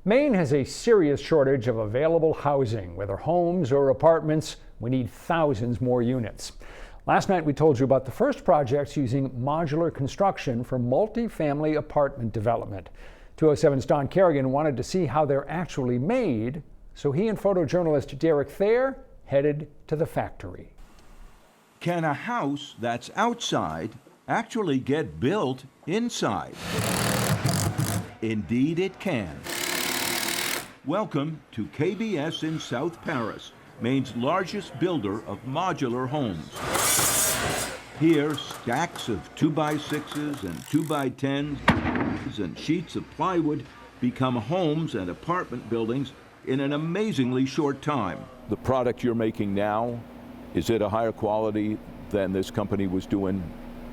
Maine has a serious shortage of available housing. Whether homes or apartments, we need thousands more units. Last night we told you about the first projects using modular construction for multi-family apartment development. 207's Don Kerrigan wanted to see how they're actually made, so he and photojournalist Derek Thayer headed to the factory. Can a house that's outside actually get built inside? Indeed it can. Welcome to KBS in South Paris, Maine's largest builder of modular homes. Here, stacks of 2x6s and 2x10s and sheets of plywood become homes and apartment buildings in an amazingly short time. The product you're making now, is it a higher quality than this company was doing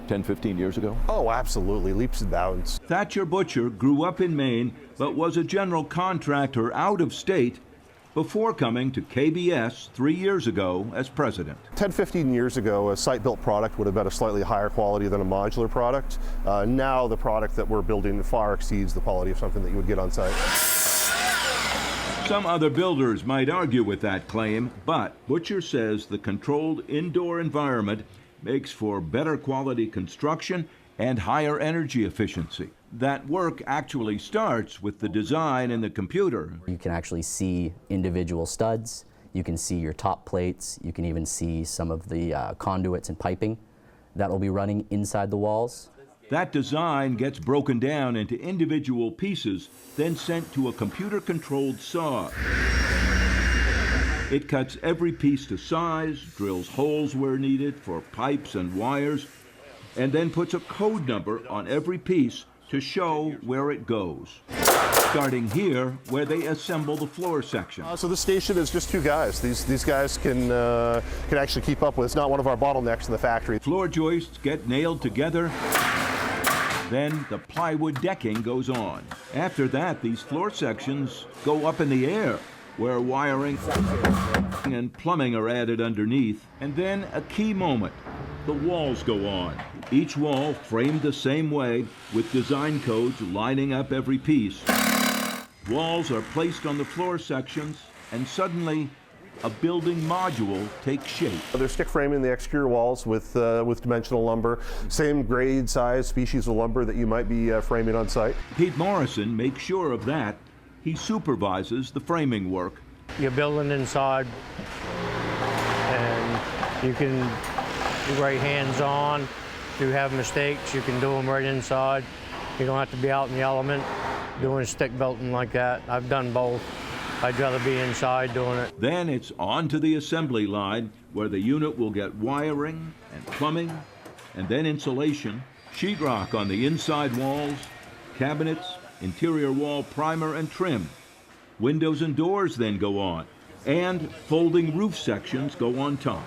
10, 15 years ago? Oh, absolutely, leaps and bounds. Thatcher Butcher grew up in Maine, but was a general contractor out of state before coming to KBS 3 years ago as president. 10, 15 years ago, a site-built product would have been a slightly higher quality than a modular product. Now the product that we're building far exceeds the quality of something that you would get on site. Some other builders might argue with that claim, but Butcher says the controlled indoor environment makes for better quality construction and higher energy efficiency. That work actually starts with the design in the computer. You can actually see individual studs, you can see your top plates, you can even see some of the conduits and piping that will be running inside the walls. That design gets broken down into individual pieces, then sent to a computer-controlled saw. It cuts every piece to size, drills holes where needed for pipes and wires, and then puts a code number on every piece to show where it goes. Starting here, where they assemble the floor section. So this station is just two guys. These guys can actually keep up with. It's not one of our bottlenecks in the factory. Floor joists get nailed together. Then the plywood decking goes on. After that, these floor sections go up in the air, where wiring and plumbing are added underneath. And then a key moment, the walls go on. Each wall framed the same way, with design codes lining up every piece. Walls are placed on the floor sections, and suddenly a building module takes shape. They're stick framing the exterior walls with dimensional lumber, same grade, size, species of lumber that you might be framing on site. Pete Morrison makes sure of that. He supervises the framing work. You're building inside, and you can be right hands-on. If you have mistakes, you can do them right inside. You don't have to be out in the element doing stick belting like that. I've done both. I'd rather be inside doing it. Then it's on to the assembly line, where the unit will get wiring and plumbing, and then insulation, sheetrock on the inside walls, cabinets, interior wall primer and trim. Windows and doors then go on, and folding roof sections go on top.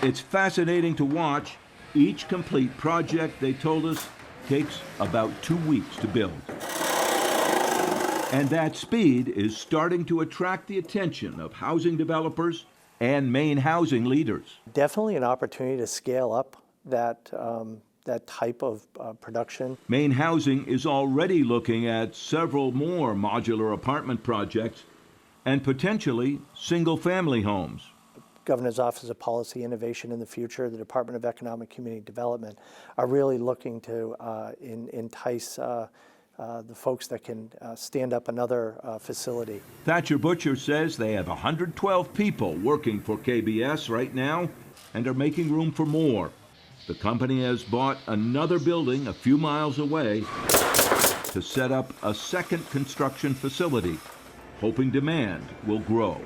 It's fascinating to watch. Each complete project, they told us, takes about 2 weeks to build. And that speed is starting to attract the attention of housing developers and Maine housing leaders. Definitely an opportunity to scale up that type of production. Maine Housing is already looking at several more modular apartment projects and potentially single-family homes. Governor's Office of Policy Innovation in the future, the Department of Economic Community Development are really looking to entice the folks that can stand up another facility. Thatcher Butcher says they have 112 people working for KBS right now and are making room for more. The company has bought another building a few miles away to set up a second construction facility, hoping demand will grow.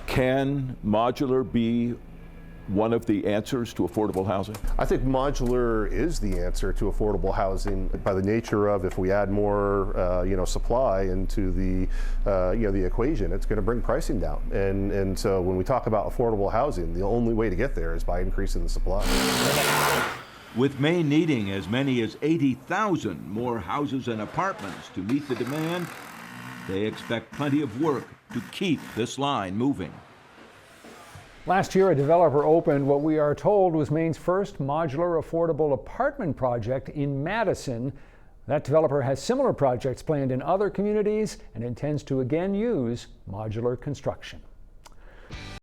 Can modular be one of the answers to affordable housing? I think modular is the answer to affordable housing by the nature of if we add more supply into the equation, it's going to bring pricing down. And so when we talk about affordable housing, the only way to get there is by increasing the supply. With Maine needing as many as 80,000 more houses and apartments to meet the demand, they expect plenty of work to keep this line moving. Last year, a developer opened what we are told was Maine's first modular affordable apartment project in Madison. That developer has similar projects planned in other communities and intends to again use modular construction.